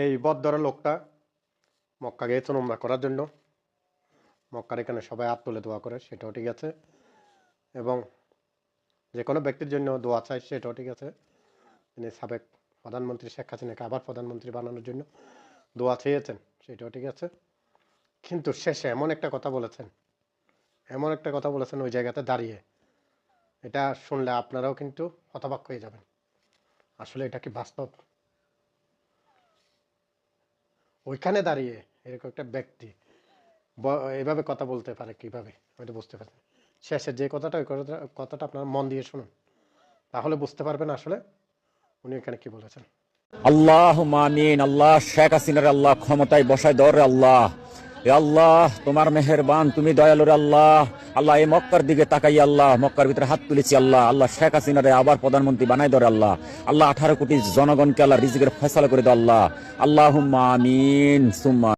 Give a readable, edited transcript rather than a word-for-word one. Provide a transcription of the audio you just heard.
এই বদদরা লোকটা মক্কা গিয়েছেন উমরা করার জন্য। মক্কার এখানে সবাই হাত তুলে দোয়া করে, সেটাও ঠিক আছে। এবং যে কোনো ব্যক্তির জন্য দোয়া চাই, সেটাও ঠিক আছে। তিনি সাবেক প্রধানমন্ত্রী শেখ হাসিনাকে আবার প্রধানমন্ত্রী বানানোর জন্য দোয়া চেয়েছেন, সেটাও ঠিক আছে। কিন্তু শেষে এমন একটা কথা বলেছেন ওই জায়গাতে দাঁড়িয়ে, এটা শুনলে আপনারাও কিন্তু হতবাক হয়ে যাবেন। আসলে এটা কি বাস্তব? ওইখানে দাঁড়িয়ে এরকম একটা ব্যক্তি এভাবে কথা বলতে পারে কিভাবে, আমি তো বুঝতে পারছি। শেষে যে কথাটা, ওই কথাটা আপনারা মন দিয়ে শুনুন, তাহলে বুঝতে পারবেন আসলে উনি এখানে কি বলেছেন। আল্লাহ আমিন। আল্লাহ শেখ হাসিনার আল্লাহ ক্ষমতায় বসায় দর আল্লাহ। এ আল্লাহ তোমার মেহেরবান, তুমি দয়ালুর আল্লাহ। আল্লাহ এই মক্কার দিকে তাকাই আল্লাহ, মক্কার ভিতরে হাত তুলেছি আল্লাহ। আল্লাহ শেখ হাসিনারে আবার প্রধানমন্ত্রী বানাই ধরে আল্লাহ। আল্লাহ 18 কোটি জনগণকে আল্লাহ রিজিকের ফয়সালা করে দাও আল্লাহ। আল্লাহুম্মা আমিন সুম্মা